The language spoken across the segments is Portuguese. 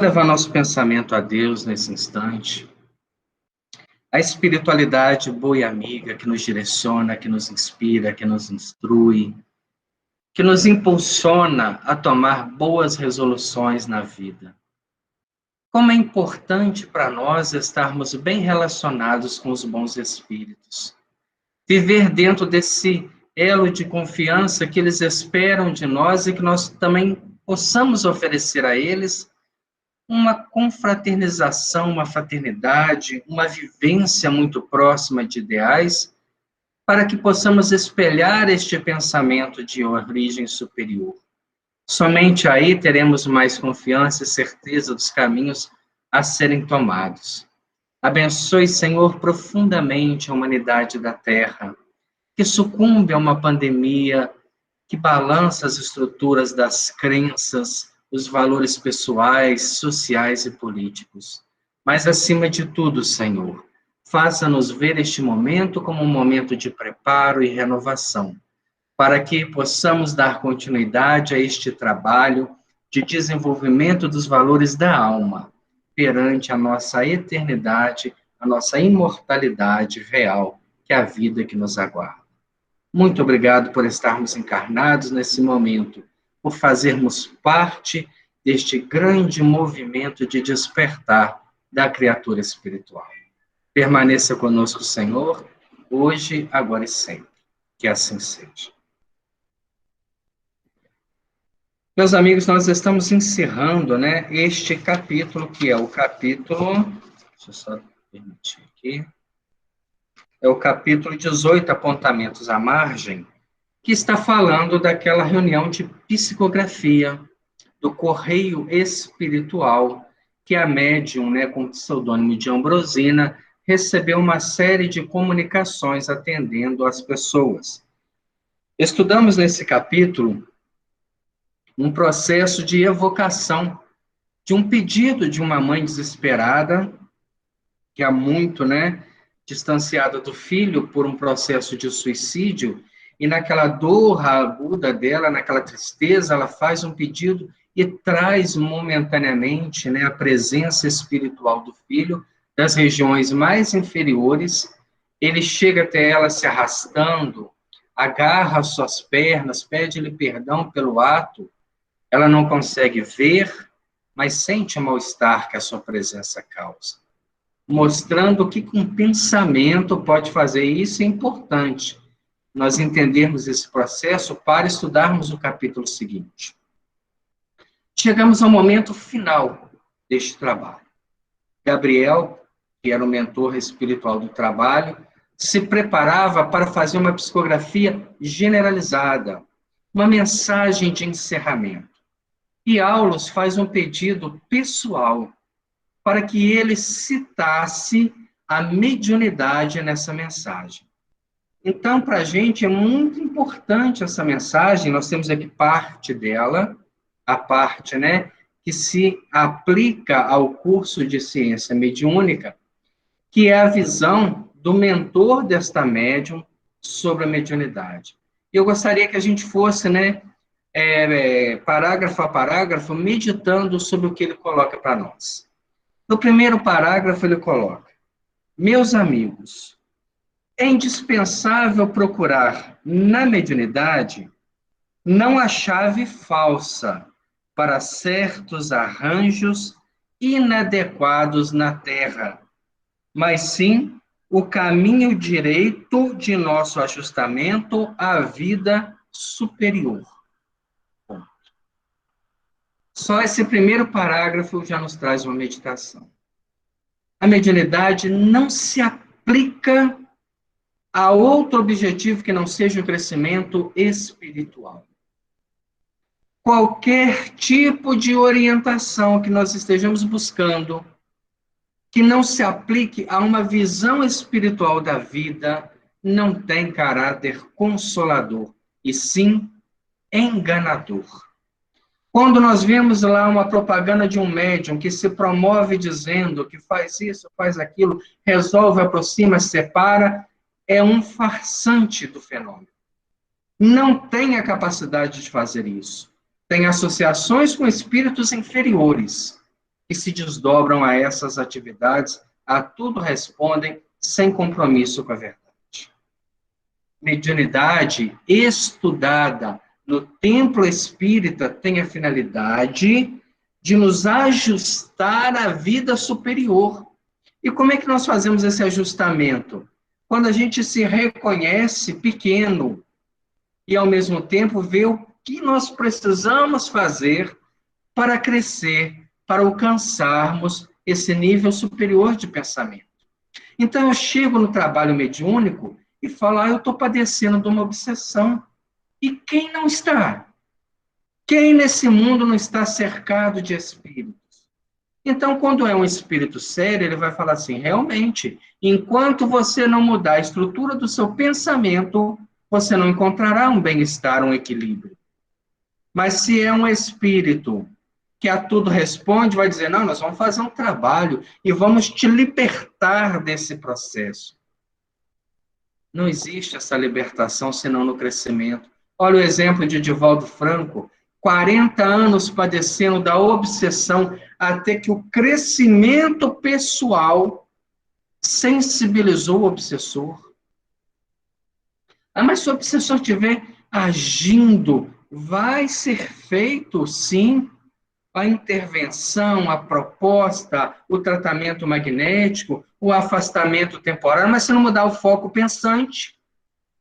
Levar nosso pensamento a Deus nesse instante, a espiritualidade boa e amiga que nos direciona, que nos inspira, que nos instrui, que nos impulsiona a tomar boas resoluções na vida. Como é importante para nós estarmos bem relacionados com os bons espíritos, viver dentro desse elo de confiança que eles esperam de nós e que nós também possamos oferecer a eles uma confraternização, uma fraternidade, uma vivência muito próxima de ideais, para que possamos espelhar este pensamento de origem superior. Somente aí teremos mais confiança e certeza dos caminhos a serem tomados. Abençoe, Senhor, profundamente a humanidade da Terra, que sucumbe a uma pandemia que balança as estruturas das crenças, os valores pessoais, sociais e políticos. Mas, acima de tudo, Senhor, faça-nos ver este momento como um momento de preparo e renovação, para que possamos dar continuidade a este trabalho de desenvolvimento dos valores da alma, perante a nossa eternidade, a nossa imortalidade real, que é a vida que nos aguarda. Muito obrigado por estarmos encarnados nesse momento, por fazermos parte deste grande movimento de despertar da criatura espiritual. Permaneça conosco, Senhor, hoje, agora e sempre. Que assim seja. Meus amigos, nós estamos encerrando, este capítulo, que é o capítulo... Deixa eu só permitir aqui. É o capítulo 18, Apontamentos à Margem, que está falando daquela reunião de psicografia, do correio espiritual, que a médium, com o pseudônimo de Ambrosina, recebeu uma série de comunicações atendendo as pessoas. Estudamos nesse capítulo um processo de evocação de um pedido de uma mãe desesperada, que há muito, distanciada do filho por um processo de suicídio, e naquela dor aguda dela, naquela tristeza, ela faz um pedido e traz momentaneamente, a presença espiritual do filho das regiões mais inferiores. Ele chega até ela se arrastando, agarra as suas pernas, pede-lhe perdão pelo ato. Ela não consegue ver, mas sente o mal-estar que a sua presença causa, mostrando que com pensamento pode fazer isso. É importante nós entendermos esse processo para estudarmos o capítulo seguinte. Chegamos ao momento final deste trabalho. Gabriel, que era o mentor espiritual do trabalho, se preparava para fazer uma psicografia generalizada, uma mensagem de encerramento. E Aulos faz um pedido pessoal para que ele citasse a mediunidade nessa mensagem. Então, para a gente é muito importante essa mensagem. Nós temos aqui parte dela, a parte, que se aplica ao curso de ciência mediúnica, que é a visão do mentor desta médium sobre a mediunidade. Eu gostaria que a gente fosse, parágrafo a parágrafo, meditando sobre o que ele coloca para nós. No primeiro parágrafo, ele coloca: meus amigos, é indispensável procurar na mediunidade não a chave falsa para certos arranjos inadequados na Terra, mas sim o caminho direito de nosso ajustamento à vida superior. Bom, só esse primeiro parágrafo já nos traz uma meditação. A mediunidade não se aplica a outro objetivo que não seja o crescimento espiritual. Qualquer tipo de orientação que nós estejamos buscando, que não se aplique a uma visão espiritual da vida, não tem caráter consolador, e sim enganador. Quando nós vemos lá uma propaganda de um médium que se promove dizendo que faz isso, faz aquilo, resolve, aproxima, separa, é um farsante do fenômeno. Não tem a capacidade de fazer isso. Tem associações com espíritos inferiores, que se desdobram a essas atividades, a tudo respondem sem compromisso com a verdade. Mediunidade estudada no templo espírita tem a finalidade de nos ajustar à vida superior. E como é que nós fazemos esse ajustamento? Quando a gente se reconhece pequeno e, ao mesmo tempo, vê o que nós precisamos fazer para crescer, para alcançarmos esse nível superior de pensamento. Então, eu chego no trabalho mediúnico e falo, eu estou padecendo de uma obsessão. E quem não está? Quem nesse mundo não está cercado de espíritos? Então, quando é um espírito sério, ele vai falar assim, realmente, enquanto você não mudar a estrutura do seu pensamento, você não encontrará um bem-estar, um equilíbrio. Mas se é um espírito que a tudo responde, vai dizer, não, nós vamos fazer um trabalho e vamos te libertar desse processo. Não existe essa libertação senão no crescimento. Olha o exemplo de Divaldo Franco, 40 anos padecendo da obsessão, até que o crescimento pessoal sensibilizou o obsessor. Mas se o obsessor estiver agindo, vai ser feito, sim, a intervenção, a proposta, o tratamento magnético, o afastamento temporário, mas se não mudar o foco pensante,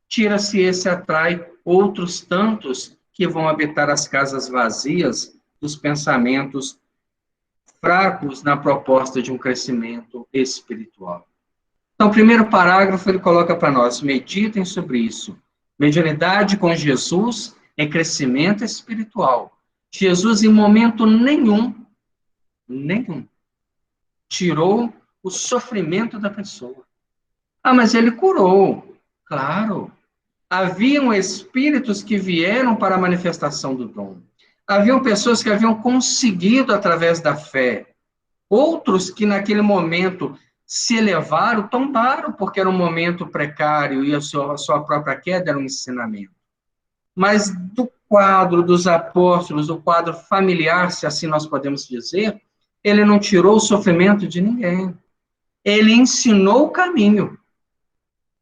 tira-se esse, atrai outros tantos que vão habitar as casas vazias dos pensamentos fracos na proposta de um crescimento espiritual. Então, o primeiro parágrafo ele coloca para nós, meditem sobre isso. Mediunidade com Jesus é crescimento espiritual. Jesus, em momento nenhum, tirou o sofrimento da pessoa. Mas ele curou. Claro. Haviam espíritos que vieram para a manifestação do dom. Haviam pessoas que haviam conseguido através da fé. Outros que naquele momento se elevaram, tombaram, porque era um momento precário e a sua própria queda era um ensinamento. Mas do quadro dos apóstolos, do quadro familiar, se assim nós podemos dizer, ele não tirou o sofrimento de ninguém. Ele ensinou o caminho.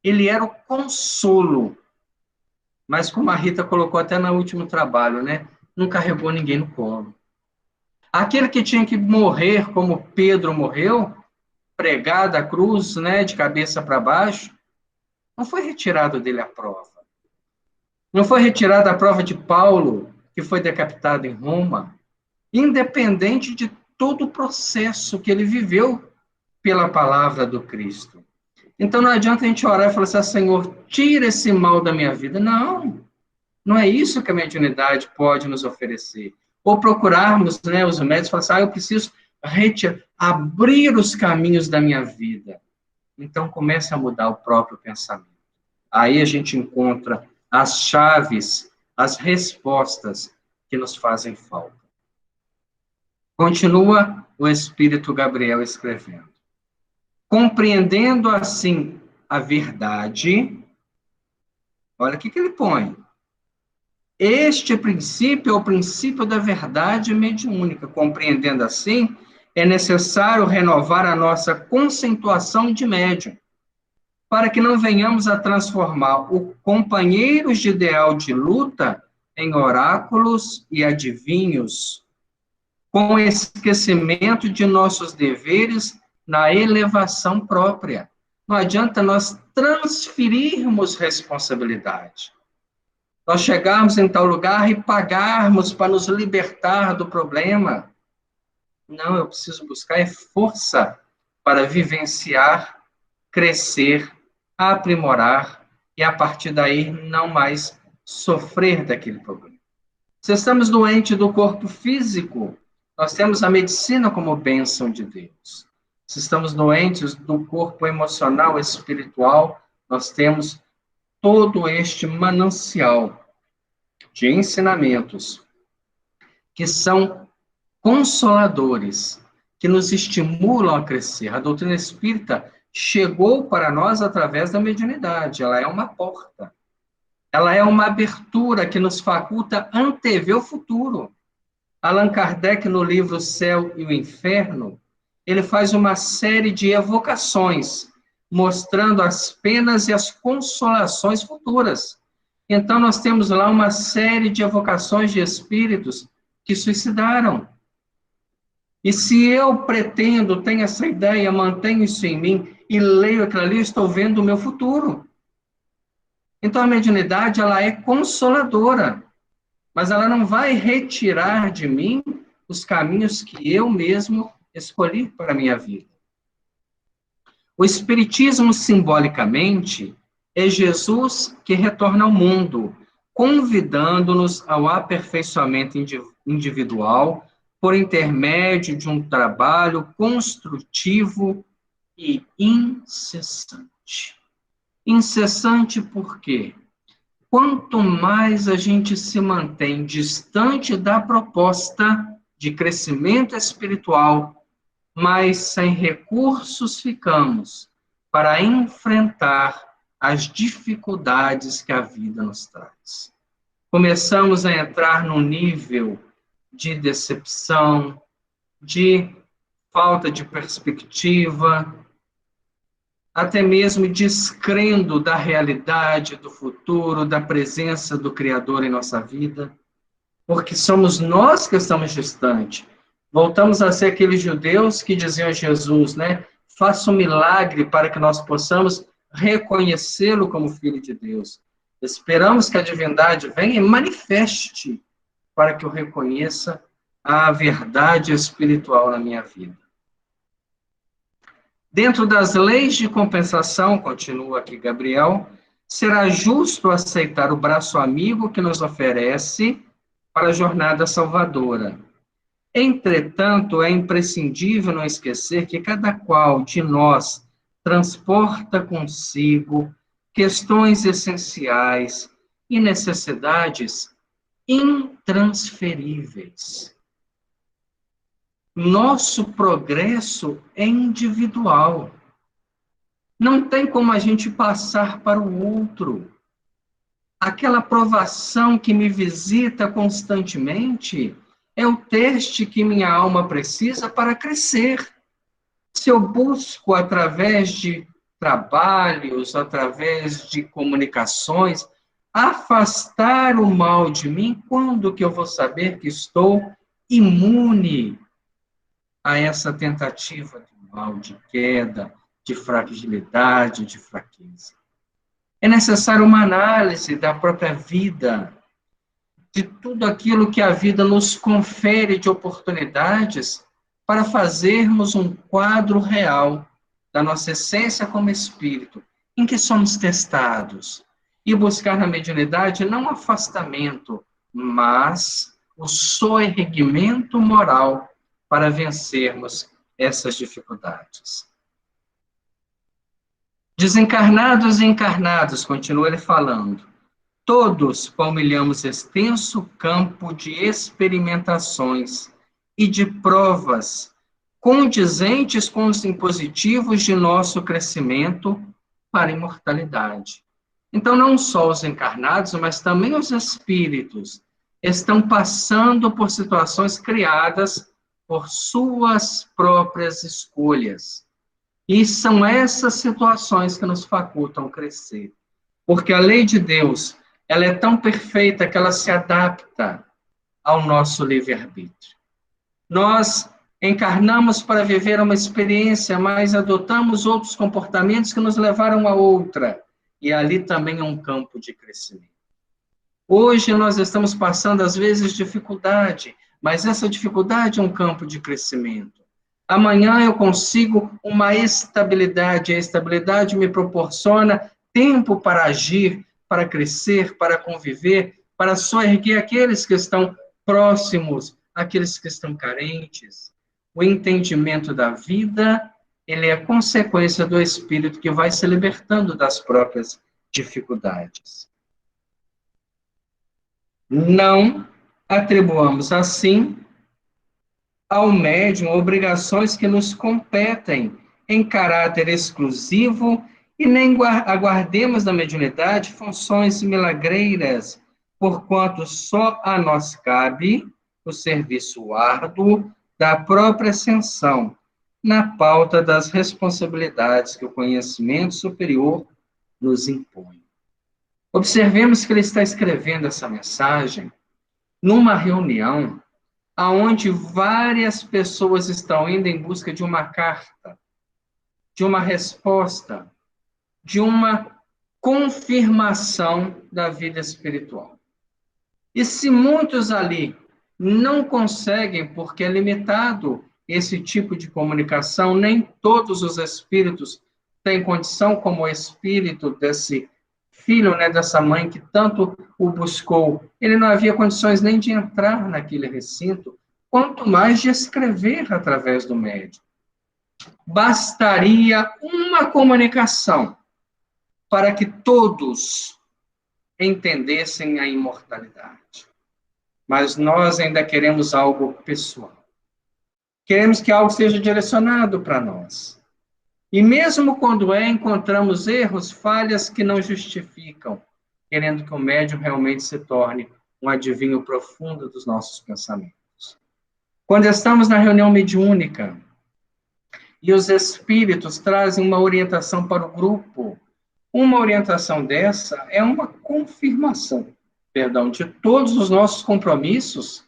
Ele era o consolo. Mas como a Rita colocou até no último trabalho, né? Não carregou ninguém no colo. Aquele que tinha que morrer como Pedro morreu, pregado à cruz, né, de cabeça para baixo, não foi retirado dele a prova. Não foi retirada a prova de Paulo, que foi decapitado em Roma, independente de todo o processo que ele viveu pela palavra do Cristo. Então não adianta a gente orar e falar assim, Senhor, tira esse mal da minha vida. Não, não é isso que a mediunidade pode nos oferecer. Ou procurarmos, né, os médicos e falar assim, eu preciso abrir os caminhos da minha vida. Então comece a mudar o próprio pensamento. Aí a gente encontra as chaves, as respostas que nos fazem falta. Continua o Espírito Gabriel escrevendo. Compreendendo assim a verdade, olha o que ele põe. Este princípio é o princípio da verdade mediúnica. Compreendendo assim, é necessário renovar a nossa conceituação de médium, para que não venhamos a transformar os companheiros de ideal de luta em oráculos e adivinhos, com o esquecimento de nossos deveres na elevação própria. Não adianta nós transferirmos responsabilidade. Nós chegarmos em tal lugar e pagarmos para nos libertar do problema. Não, eu preciso buscar força para vivenciar, crescer, aprimorar e, a partir daí, não mais sofrer daquele problema. Se estamos doentes do corpo físico, nós temos a medicina como bênção de Deus. Se estamos doentes do corpo emocional, espiritual, nós temos todo este manancial de ensinamentos que são consoladores, que nos estimulam a crescer. A doutrina espírita chegou para nós através da mediunidade, ela é uma porta. Ela é uma abertura que nos faculta antever o futuro. Allan Kardec, no livro O Céu e o Inferno, ele faz uma série de evocações, mostrando as penas e as consolações futuras. Então, nós temos lá uma série de evocações de espíritos que suicidaram. E se eu pretendo, tenho essa ideia, mantenho isso em mim e leio aquilo ali, eu estou vendo o meu futuro. Então, a mediunidade, ela é consoladora, mas ela não vai retirar de mim os caminhos que eu mesmo escolhi para a minha vida. O Espiritismo, simbolicamente, é Jesus que retorna ao mundo, convidando-nos ao aperfeiçoamento individual por intermédio de um trabalho construtivo e incessante. Incessante por quê? Quanto mais a gente se mantém distante da proposta de crescimento espiritual, mais sem recursos ficamos para enfrentar as dificuldades que a vida nos traz. Começamos a entrar num nível de decepção, de falta de perspectiva, até mesmo descrendo da realidade, do futuro, da presença do Criador em nossa vida, porque somos nós que estamos distantes. Voltamos a ser aqueles judeus que diziam a Jesus, né? Faça um milagre para que nós possamos reconhecê-lo como Filho de Deus. Esperamos que a divindade venha e manifeste para que eu reconheça a verdade espiritual na minha vida. Dentro das leis de compensação, continua aqui Gabriel, será justo aceitar o braço amigo que nos oferece para a jornada salvadora. Entretanto, é imprescindível não esquecer que cada qual de nós transporta consigo questões essenciais e necessidades intransferíveis. Nosso progresso é individual. Não tem como a gente passar para o outro. Aquela provação que me visita constantemente é o teste que minha alma precisa para crescer. Se eu busco através de trabalhos, através de comunicações, afastar o mal de mim, quando que eu vou saber que estou imune a essa tentativa de mal, de queda, de fragilidade, de fraqueza? É necessário uma análise da própria vida, de tudo aquilo que a vida nos confere de oportunidades para fazermos um quadro real da nossa essência como espírito, em que somos testados, e buscar na mediunidade não afastamento, mas o soerguimento moral para vencermos essas dificuldades. Desencarnados e encarnados, continua ele falando, todos palmilhamos extenso campo de experimentações e de provas condizentes com os impositivos de nosso crescimento para a imortalidade. Então, não só os encarnados, mas também os espíritos estão passando por situações criadas por suas próprias escolhas. E são essas situações que nos facultam crescer. Porque a lei de Deus, ela é tão perfeita que ela se adapta ao nosso livre-arbítrio. Nós encarnamos para viver uma experiência, mas adotamos outros comportamentos que nos levaram a outra. E ali também é um campo de crescimento. Hoje nós estamos passando, às vezes, dificuldade, mas essa dificuldade é um campo de crescimento. Amanhã eu consigo uma estabilidade, a estabilidade me proporciona tempo para agir, para crescer, para conviver, para soerguer aqueles que estão próximos, aqueles que estão carentes. O entendimento da vida, ele é consequência do espírito que vai se libertando das próprias dificuldades. Não atribuamos, assim, ao médium obrigações que nos competem em caráter exclusivo e nem aguardemos da mediunidade funções milagreiras, porquanto só a nós cabe o serviço árduo da própria ascensão, na pauta das responsabilidades que o conhecimento superior nos impõe. Observemos que ele está escrevendo essa mensagem numa reunião onde várias pessoas estão indo em busca de uma carta, de uma resposta, de uma confirmação da vida espiritual. E se muitos ali não conseguem, porque é limitado esse tipo de comunicação, nem todos os espíritos têm condição, como o espírito desse filho, né, dessa mãe que tanto o buscou, ele não havia condições nem de entrar naquele recinto, quanto mais de escrever através do médium. Bastaria uma comunicação para que todos entendessem a imortalidade. Mas nós ainda queremos algo pessoal. Queremos que algo seja direcionado para nós. E mesmo quando encontramos erros, falhas que não justificam, querendo que o médium realmente se torne um adivinho profundo dos nossos pensamentos. Quando estamos na reunião mediúnica e os espíritos trazem uma orientação para o grupo, uma orientação dessa é uma confirmação, de todos os nossos compromissos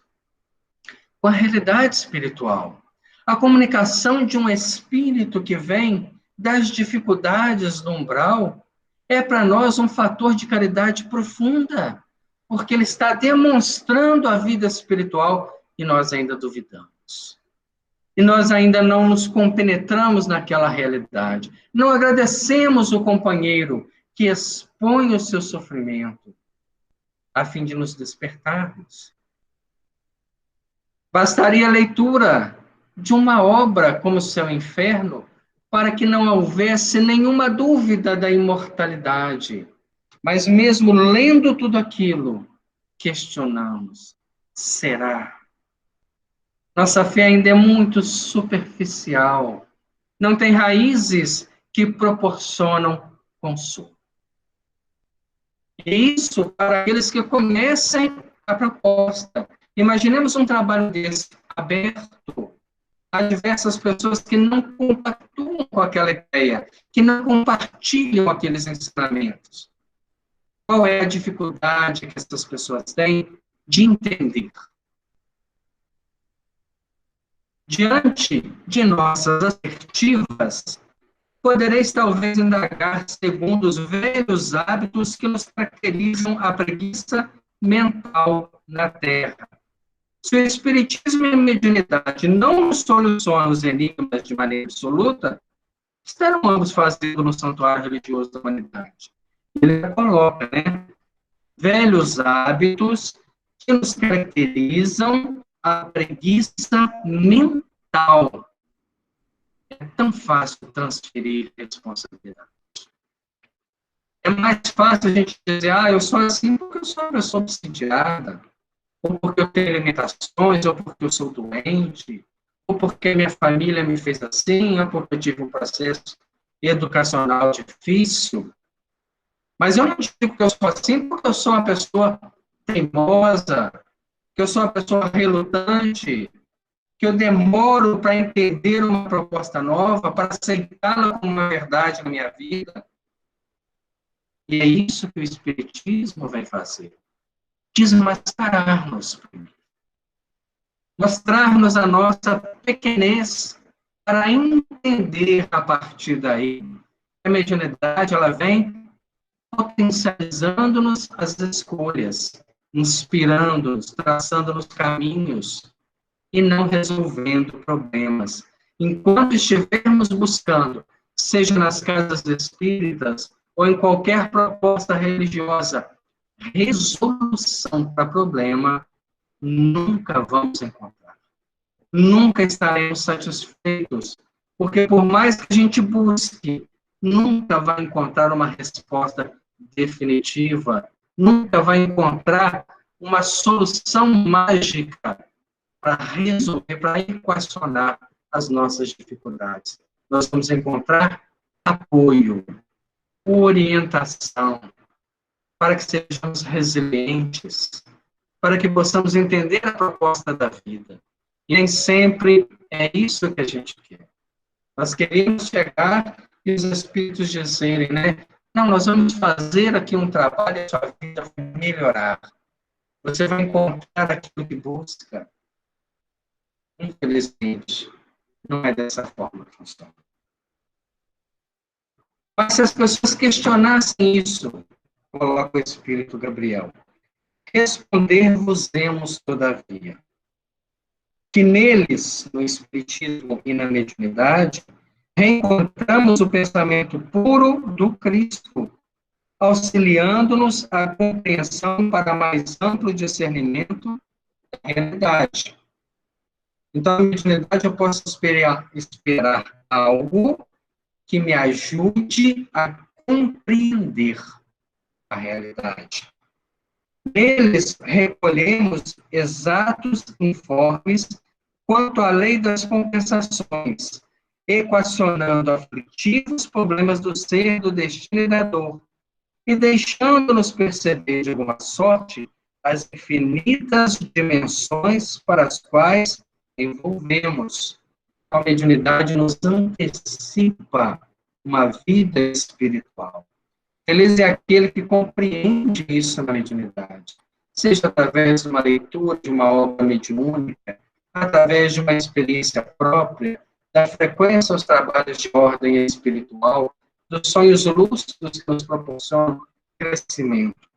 com a realidade espiritual. A comunicação de um espírito que vem das dificuldades do umbral é para nós um fator de caridade profunda, porque ele está demonstrando a vida espiritual e nós ainda duvidamos. E nós ainda não nos compenetramos naquela realidade. Não agradecemos o companheiro que expõe o seu sofrimento a fim de nos despertarmos. Bastaria a leitura de uma obra como o Céu e o Inferno para que não houvesse nenhuma dúvida da imortalidade. Mas mesmo lendo tudo aquilo, questionamos: será? Nossa fé ainda é muito superficial, não tem raízes que proporcionam consolo. E isso para aqueles que conhecem a proposta. Imaginemos um trabalho desse aberto a diversas pessoas que não compactuam com aquela ideia, que não compartilham aqueles ensinamentos. Qual é a dificuldade que essas pessoas têm de entender? Diante de nossas assertivas, podereis talvez indagar segundo os velhos hábitos que nos caracterizam a preguiça mental na Terra. Se o Espiritismo e a mediunidade não solucionam os enigmas de maneira absoluta, estarão ambos fazendo no santuário religioso da humanidade. Ele coloca, né? Velhos hábitos que nos caracterizam a preguiça mental. É tão fácil transferir responsabilidade. É mais fácil a gente dizer, eu sou assim porque eu sou uma pessoa obsidiada, ou porque eu tenho limitações, ou porque eu sou doente, ou porque minha família me fez assim, ou porque eu tive um processo educacional difícil. Mas eu não digo que eu sou assim porque eu sou uma pessoa teimosa, que eu sou uma pessoa relutante, que eu demoro para entender uma proposta nova, para aceitá-la como uma verdade na minha vida. E é isso que o Espiritismo vai fazer. Desmascarar-nos primeiro. Mostrar-nos a nossa pequenez para entender a partir daí. A mediunidade, ela vem potencializando-nos as escolhas, inspirando-nos, traçando-nos caminhos e não resolvendo problemas. Enquanto estivermos buscando, seja nas casas espíritas ou em qualquer proposta religiosa, resolução para problema, nunca vamos encontrar. Nunca estaremos satisfeitos, porque por mais que a gente busque, nunca vai encontrar uma resposta definitiva, nunca vai encontrar uma solução mágica para resolver, para equacionar as nossas dificuldades. Nós vamos encontrar apoio, orientação, para que sejamos resilientes, para que possamos entender a proposta da vida. E nem sempre é isso que a gente quer. Nós queremos chegar e os espíritos dizerem, né? Não, nós vamos fazer aqui um trabalho e a sua vida vai melhorar. Você vai encontrar aquilo que busca. Infelizmente, não é dessa forma que funciona. Mas se as pessoas questionassem isso, coloca o Espírito Gabriel, responder-vos-emos todavia, que neles, no Espiritismo e na mediunidade, reencontramos o pensamento puro do Cristo, auxiliando-nos a compreensão para mais amplo discernimento da realidade. Então, na mediunidade, eu posso esperar algo que me ajude a compreender a realidade. Neles recolhemos exatos informes quanto à lei das compensações, equacionando aflitivos problemas do ser, do destino e da dor, e deixando-nos perceber, de alguma sorte, as infinitas dimensões para as quais envolvemos. A mediunidade nos antecipa uma vida espiritual. Feliz é aquele que compreende isso na mediunidade, seja através de uma leitura de uma obra mediúnica, através de uma experiência própria, da frequência aos trabalhos de ordem espiritual, dos sonhos lúcidos que nos proporcionam crescimento.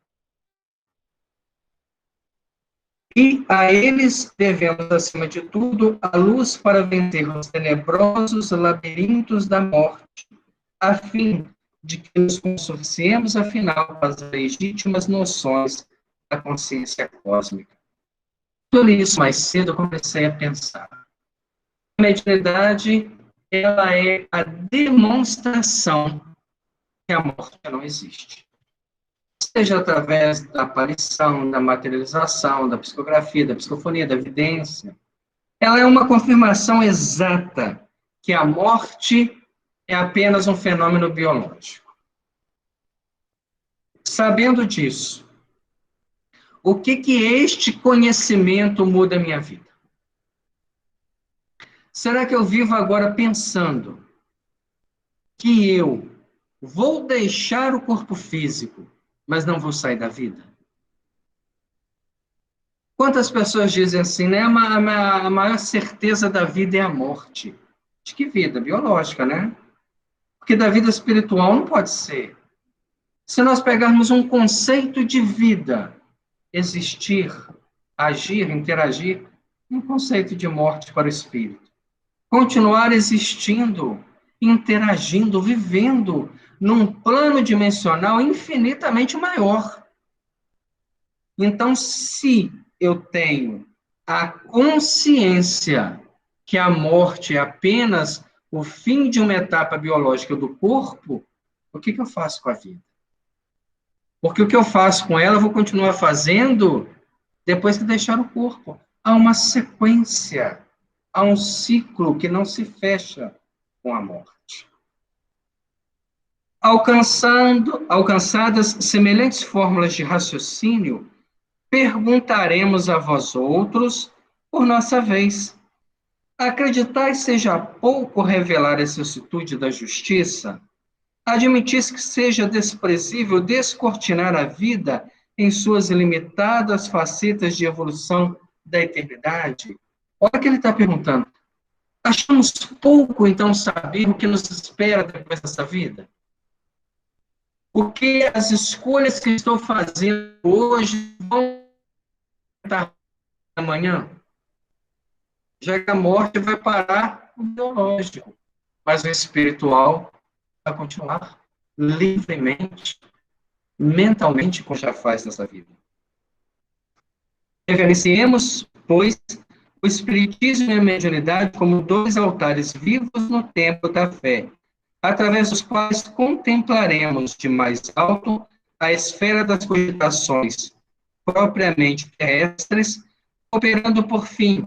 E a eles devemos, acima de tudo, a luz para vencer os tenebrosos labirintos da morte, a fim de que nos consorciemos, afinal, com as legítimas noções da consciência cósmica. Tudo isso mais cedo eu comecei a pensar. A mediunidade, ela é a demonstração que a morte não existe. Seja através da aparição, da materialização, da psicografia, da psicofonia, da evidência. Ela é uma confirmação exata que a morte é apenas um fenômeno biológico. Sabendo disso, o que este conhecimento muda a minha vida? Será que eu vivo agora pensando que eu vou deixar o corpo físico, mas não vou sair da vida? Quantas pessoas dizem assim, né? A maior certeza da vida é a morte. De que vida? Biológica, né? Porque da vida espiritual não pode ser. Se nós pegarmos um conceito de vida, existir, agir, interagir, um conceito de morte para o espírito. Continuar existindo, interagindo, vivendo num plano dimensional infinitamente maior. Então, se eu tenho a consciência que a morte é apenas o fim de uma etapa biológica do corpo, o que eu faço com a vida? Porque o que eu faço com ela, eu vou continuar fazendo depois que deixar o corpo. Há uma sequência, há um ciclo que não se fecha com a morte. Alcançadas semelhantes fórmulas de raciocínio, perguntaremos a vós outros, por nossa vez, acreditais seja pouco revelar a vicissitude da justiça? Admitis que seja desprezível descortinar a vida em suas limitadas facetas de evolução da eternidade? Olha o que ele está perguntando. Achamos pouco, então, saber o que nos espera depois dessa vida? O que as escolhas que estou fazendo hoje vão estar amanhã? Já que a morte vai parar o biológico, mas o espiritual vai continuar livremente, mentalmente, como já faz nessa vida. Reverenciemos, pois, o Espiritismo e a mediunidade como dois altares vivos no templo da fé, através dos quais contemplaremos de mais alto a esfera das cogitações propriamente terrestres, operando por fim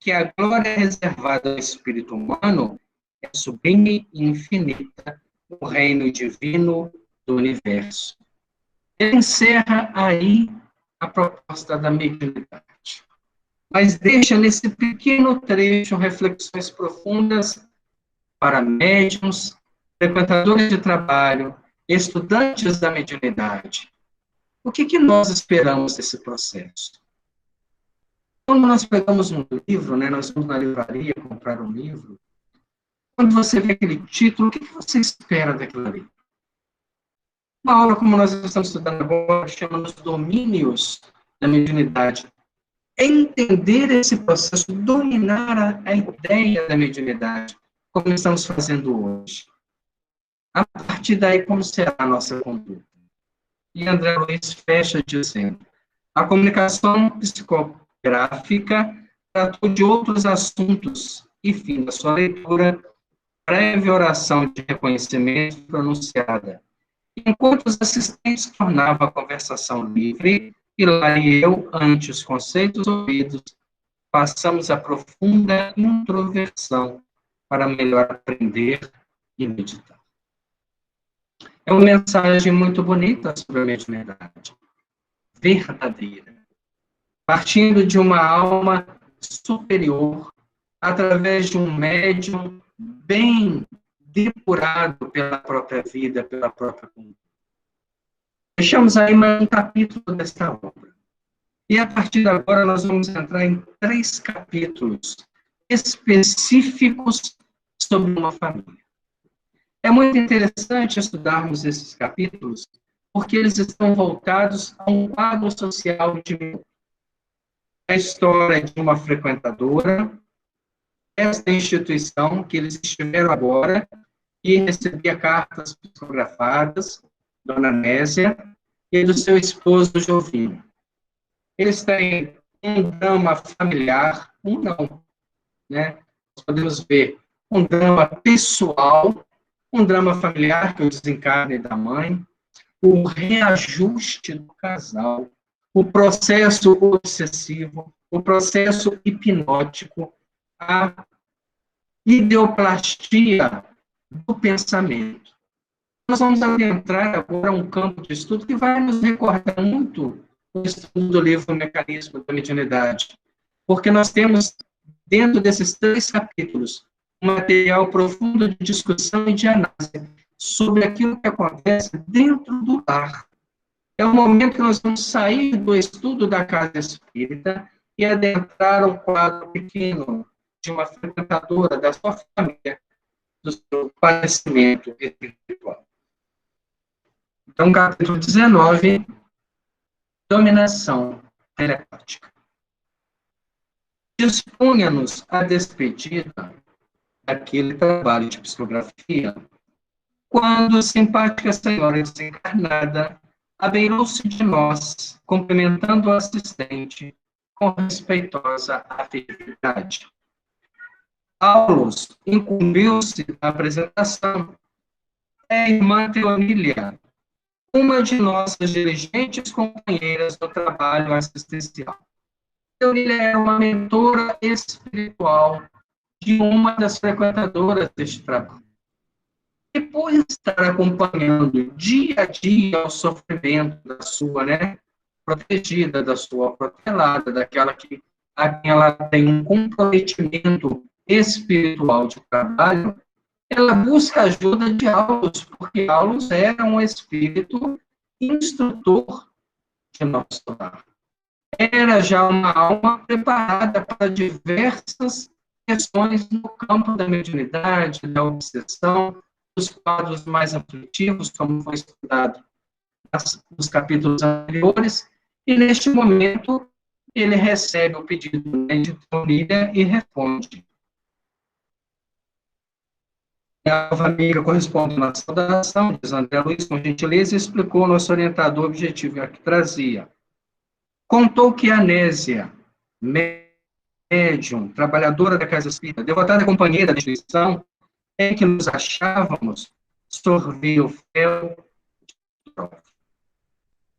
que a glória reservada ao espírito humano é sublime e infinita no reino divino do universo. Ele encerra aí a proposta da mediunidade. Mas deixa nesse pequeno trecho reflexões profundas para médiuns, frequentadores de trabalho, estudantes da mediunidade. O que nós esperamos desse processo? Quando nós pegamos um livro, né, nós vamos na livraria comprar um livro, quando você vê aquele título, o que você espera daquilo ali? Uma aula como nós estamos estudando agora, chama-nos Domínios da Mediunidade. Entender esse processo, dominar a ideia da mediunidade, como estamos fazendo hoje. A partir daí, como será a nossa conduta? E André Luiz fecha dizendo, a comunicação psicográfica tratou de outros assuntos e, fim da sua leitura, prévia oração de reconhecimento pronunciada. Enquanto os assistentes tornavam a conversação livre, Pilar e eu, ante os conceitos ouvidos, passamos a profunda introversão para melhor aprender e meditar. É uma mensagem muito bonita sobre a mediunidade, verdadeira, partindo de uma alma superior, através de um médium bem depurado pela própria vida, pela própria conduta. Deixamos aí mais um capítulo desta obra. E a partir de agora nós vamos entrar em 3 capítulos específicos sobre uma família. É muito interessante estudarmos esses capítulos, porque eles estão voltados a um quadro social de a história de uma frequentadora, esta instituição que eles estiveram agora, e recebia cartas psicografadas, Dona Nésia, e do seu esposo Jovino. Eles têm um drama familiar, né? Nós podemos ver um drama pessoal, um drama familiar, que é o desencarne da mãe, o reajuste do casal, o processo obsessivo, o processo hipnótico, a ideoplastia do pensamento. Nós vamos adentrar agora um campo de estudo que vai nos recordar muito o estudo do livro O Mecanismo da Mediunidade, porque nós temos, dentro desses 3 capítulos, um material profundo de discussão e de análise sobre aquilo que acontece dentro do lar. É o momento que nós vamos sair do estudo da casa espírita e adentrar um quadro pequeno de uma frequentadora da sua família, do seu padecimento espiritual. Então, capítulo 19, dominação telepática. Dispunha-nos a despedida daquele trabalho de psicografia, quando a simpática senhora desencarnada abeirou-se de nós, cumprimentando o assistente com respeitosa afetividade. Aulos incumbiu-se da apresentação. É a irmã Teonília, uma de nossas diligentes companheiras do trabalho assistencial. Teonília era uma mentora espiritual de uma das frequentadoras deste trabalho. Depois de estar acompanhando dia a dia o sofrimento da sua, protegida, da sua protelada, daquela a quem ela tem um comprometimento espiritual de trabalho, ela busca a ajuda de Aulos, porque Aulos era um espírito instrutor de nosso lar. Era já uma alma preparada para diversas questões no campo da mediunidade, da obsessão, dos quadros mais aflitivos, como foi estudado nos capítulos anteriores, e neste momento ele recebe o pedido de Teonília e responde. A nova amiga corresponde à saudação, diz André Luiz, com gentileza, e explicou ao nosso orientador o objetivo que trazia. Contou que a Nésia, médium, trabalhadora da Casa Espírita, devotada companheira da instituição, em que nos achávamos, sorvia o fel.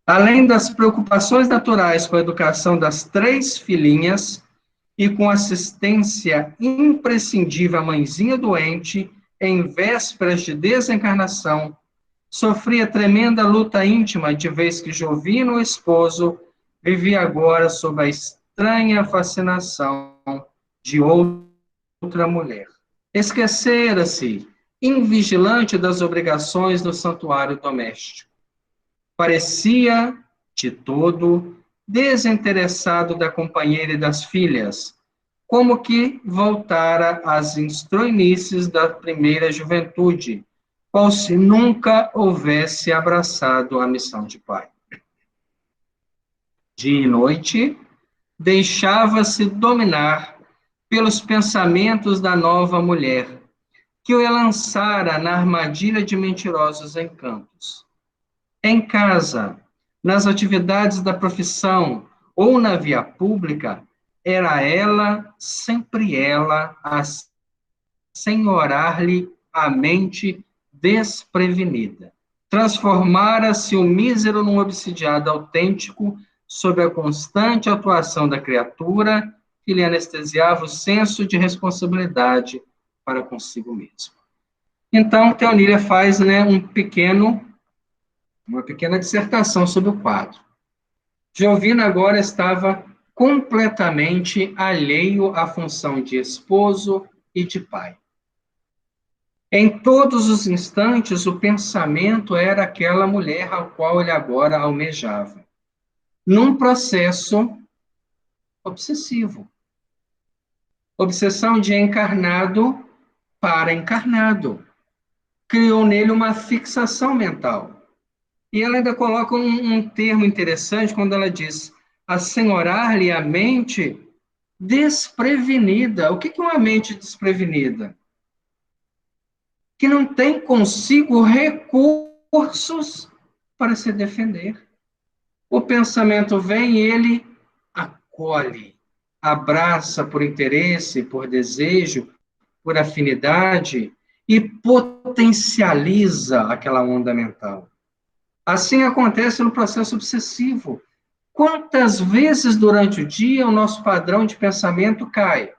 Além das preocupações naturais com a educação das 3 filhinhas e com assistência imprescindível à mãezinha doente, em vésperas de desencarnação, sofria tremenda luta íntima de vez que Jovino, o esposo, vivia agora sob a estranha fascinação de outra mulher. Esquecera-se, invigilante das obrigações do santuário doméstico. Parecia, de todo, desinteressado da companheira e das filhas, como que voltara às instruinices da primeira juventude, qual se nunca houvesse abraçado a missão de pai. Dia e noite, deixava-se dominar pelos pensamentos da nova mulher, que o lançara na armadilha de mentirosos encantos. Em casa, nas atividades da profissão ou na via pública, era ela, sempre ela, a senhorar-lhe a mente desprevenida. Transformara-se o mísero num obsidiado autêntico sob a constante atuação da criatura que lhe anestesiava o senso de responsabilidade para consigo mesmo. Então, Teonília faz, né, uma pequena dissertação sobre o quadro. Jovino agora estava completamente alheio à função de esposo e de pai. Em todos os instantes, o pensamento era aquela mulher ao qual ele agora almejava, num processo obsessivo. Obsessão de encarnado para encarnado. Criou nele uma fixação mental. E ela ainda coloca um termo interessante quando ela diz assenhorar-lhe a mente desprevenida. O que é uma mente desprevenida? Que não tem consigo recursos para se defender. O pensamento vem e ele acolhe, abraça por interesse, por desejo, por afinidade e potencializa aquela onda mental. Assim acontece no processo obsessivo. Quantas vezes durante o dia o nosso padrão de pensamento cai?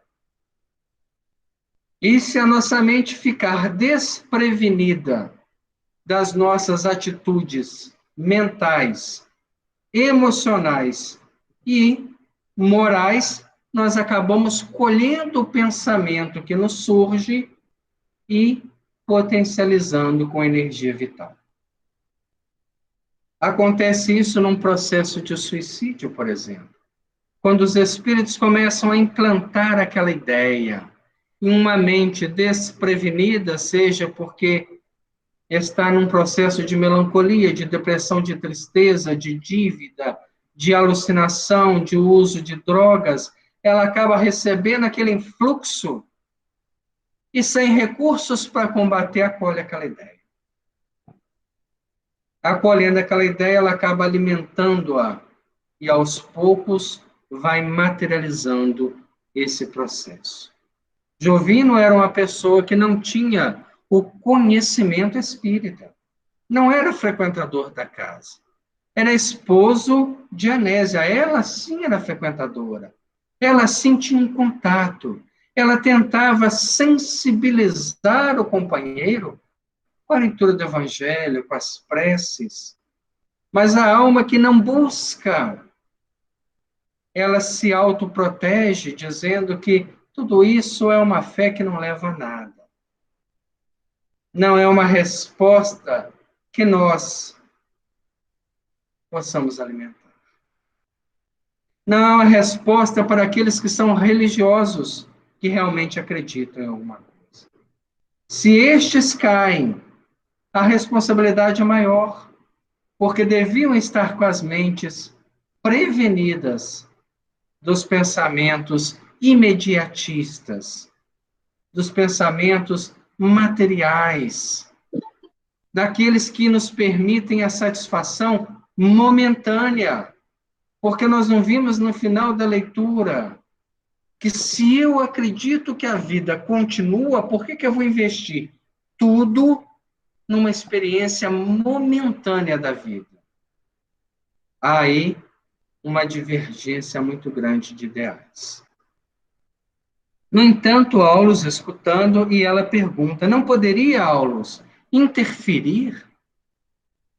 E se a nossa mente ficar desprevenida das nossas atitudes mentais, emocionais e morais, nós acabamos colhendo o pensamento que nos surge e potencializando com energia vital. Acontece isso num processo de suicídio, por exemplo. Quando os espíritos começam a implantar aquela ideia em uma mente desprevenida, seja porque está num processo de melancolia, de depressão, de tristeza, de dívida, de alucinação, de uso de drogas, ela acaba recebendo aquele influxo e sem recursos para combater, acolhe aquela ideia. Acolhendo aquela ideia, ela acaba alimentando-a e, aos poucos, vai materializando esse processo. Jovino era uma pessoa que não tinha o conhecimento espírita. Não era frequentador da casa. Era esposo de Anésia. Ela sim era frequentadora. Ela sim tinha um contato. Ela tentava sensibilizar o companheiro com a leitura do Evangelho, com as preces. Mas a alma que não busca, ela se autoprotege, dizendo que tudo isso é uma fé que não leva a nada. Não é uma resposta que nós possamos alimentar. Não é uma resposta para aqueles que são religiosos, que realmente acreditam em alguma coisa. Se estes caem, a responsabilidade é maior, porque deviam estar com as mentes prevenidas dos pensamentos imediatistas, dos pensamentos materiais, daqueles que nos permitem a satisfação momentânea, porque nós não vimos no final da leitura que se eu acredito que a vida continua, por que eu vou investir tudo numa experiência momentânea da vida? Há aí uma divergência muito grande de ideais. No entanto, Aulus, escutando, e ela pergunta, não poderia, Aulus, interferir?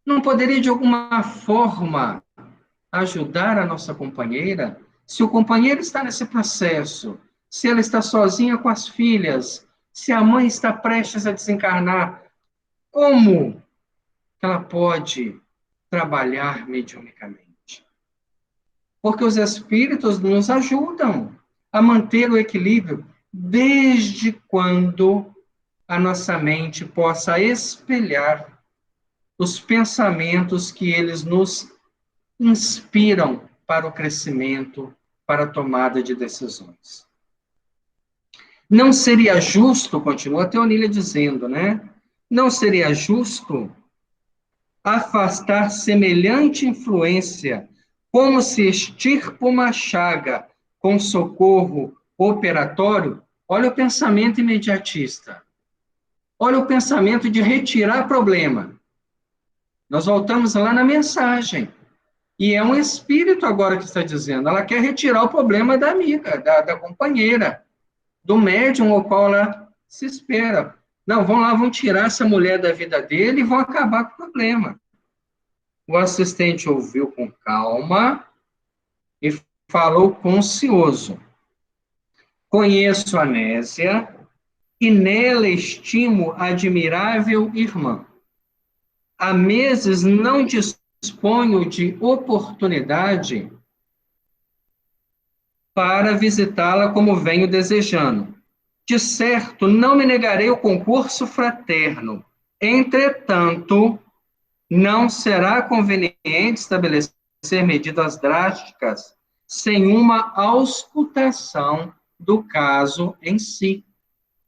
Não poderia, de alguma forma, ajudar a nossa companheira, se o companheiro está nesse processo, se ela está sozinha com as filhas, se a mãe está prestes a desencarnar, como ela pode trabalhar mediunicamente? Porque os espíritos nos ajudam a manter o equilíbrio desde quando a nossa mente possa espelhar os pensamentos que eles nos inspiram para o crescimento, para a tomada de decisões. Não seria justo, continua a Teonília dizendo, né? Não seria justo afastar semelhante influência, como se extirpa uma chaga com socorro operatório. Olha o pensamento imediatista. Olha o pensamento de retirar problema. Nós voltamos lá na mensagem. E é um espírito agora que está dizendo. Ela quer retirar o problema da amiga, da companheira, do médium ao qual ela se espera. Não, vão lá, vão tirar essa mulher da vida dele e vão acabar com o problema. O assistente ouviu com calma e falou conscioso. Conheço a Nésia e nela estimo admirável irmã. Há meses não disponho de oportunidade para visitá-la como venho desejando. De certo, não me negarei o concurso fraterno. Entretanto, não será conveniente estabelecer medidas drásticas sem uma auscultação do caso em si.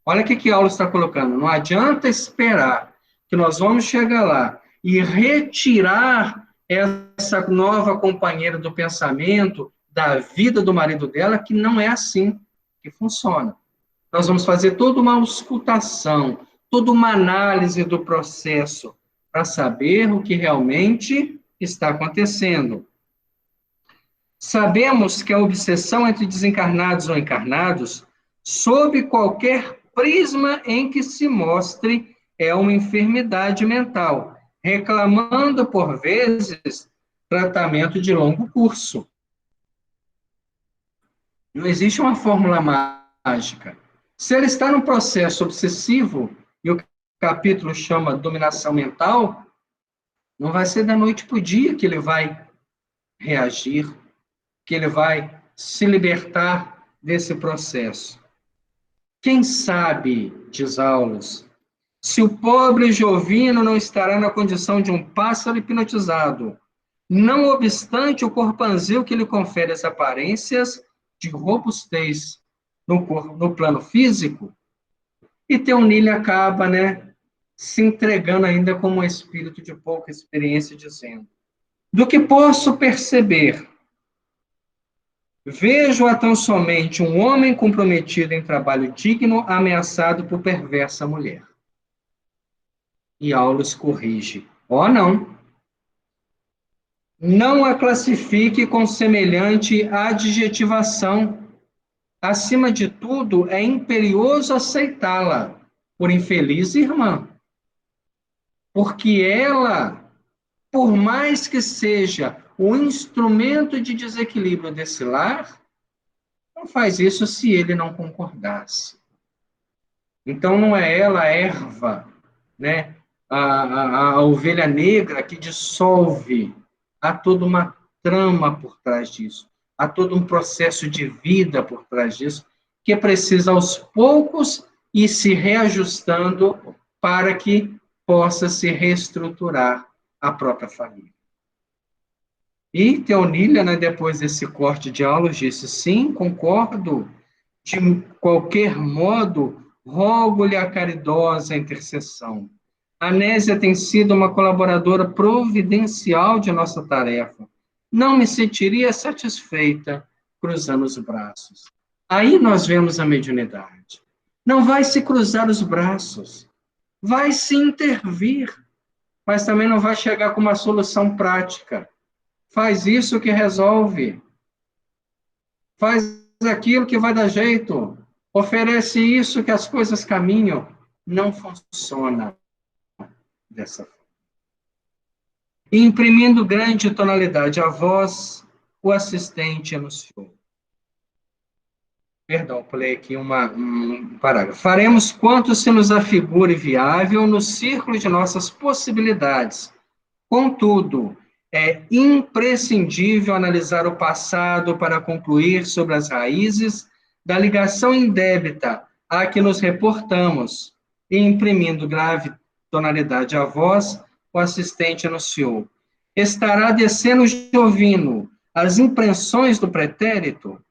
Olha o que Aulo está colocando. Não adianta esperar que nós vamos chegar lá e retirar essa nova companheira do pensamento, da vida do marido dela, que não é assim que funciona. Nós vamos fazer toda uma auscultação, toda uma análise do processo, para saber o que realmente está acontecendo. Sabemos que a obsessão entre desencarnados ou encarnados, sob qualquer prisma em que se mostre, é uma enfermidade mental, reclamando, por vezes, tratamento de longo curso. Não existe uma fórmula mágica. Se ele está num processo obsessivo, e o capítulo chama dominação mental, não vai ser da noite para o dia que ele vai reagir, que ele vai se libertar desse processo. Quem sabe, diz Aulos, se o pobre Jovino não estará na condição de um pássaro hipnotizado, não obstante o corpanzil que lhe confere as aparências de robustez no plano físico, e Teonília acaba, se entregando ainda como um espírito de pouca experiência, dizendo: do que posso perceber, vejo-a tão somente um homem comprometido em trabalho digno, ameaçado por perversa mulher. E Aulus corrige: não. Não a classifique com semelhante adjetivação. Acima de tudo, é imperioso aceitá-la por infeliz irmã. Porque ela, por mais que seja o instrumento de desequilíbrio desse lar, não faz isso se ele não concordasse. Então, não é ela a erva, a ovelha negra que dissolve. Há toda uma trama por trás disso. Há todo um processo de vida por trás disso, que precisa, aos poucos, ir se reajustando para que possa se reestruturar a própria família. E Teonília, depois desse corte de aulas, disse: sim, concordo, de qualquer modo, rogo-lhe a caridosa intercessão. A Nésia tem sido uma colaboradora providencial de nossa tarefa. Não me sentiria satisfeita cruzando os braços. Aí nós vemos a mediunidade. Não vai se cruzar os braços, vai se intervir, mas também não vai chegar com uma solução prática. Faz isso que resolve. Faz aquilo que vai dar jeito. Oferece isso que as coisas caminham. Não funciona dessa forma. E, imprimindo grande tonalidade à voz, o assistente anunciou. Perdão, pulei aqui um parágrafo. Faremos quanto se nos afigure viável no círculo de nossas possibilidades. Contudo, é imprescindível analisar o passado para concluir sobre as raízes da ligação indébita a que nos reportamos. E, imprimindo grave tonalidade à voz, o assistente anunciou: estará descendo Jovino as impressões do pretérito?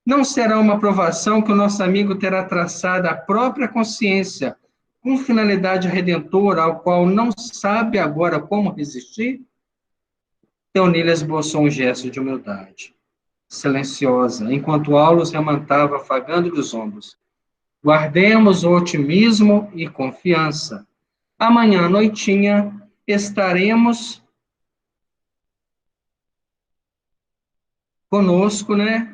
Não será uma provação que o nosso amigo terá traçado a própria consciência, com finalidade redentora, ao qual não sabe agora como resistir? Teonília esboçou um gesto de humildade, silenciosa, enquanto Aulos rematava afagando-lhe os ombros. Guardemos o otimismo e confiança. Amanhã à noitinha estaremos conosco, né?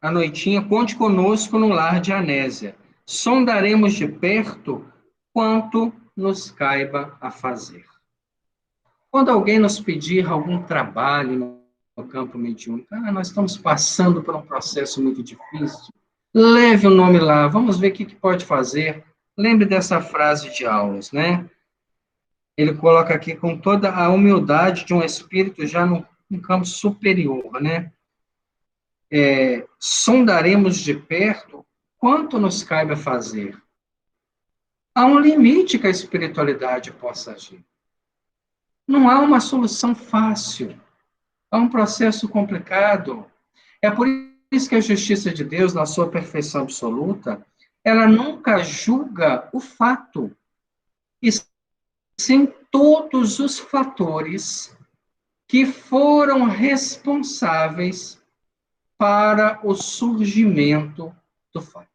À noitinha, conte conosco no lar de Anésia. Sondaremos de perto quanto nos caiba a fazer. Quando alguém nos pedir algum trabalho no campo mediúnico, nós estamos passando por um processo muito difícil, leve o nome lá, vamos ver o que pode fazer. Lembre dessa frase de Aulas, né? Ele coloca aqui com toda a humildade de um espírito já num campo superior, né? Sondaremos de perto quanto nos caiba fazer. Há um limite que a espiritualidade possa agir. Não há uma solução fácil. Há um processo complicado. É por isso que a justiça de Deus, na sua perfeição absoluta, ela nunca julga o fato, e sim todos os fatores que foram responsáveis para o surgimento do fato.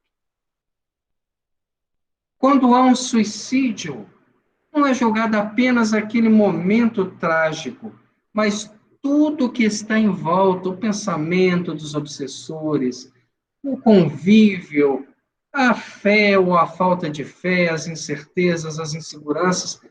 Quando há um suicídio, não é julgado apenas aquele momento trágico, mas tudo que está em volta, o pensamento dos obsessores, o convívio, a fé ou a falta de fé, as incertezas, as inseguranças,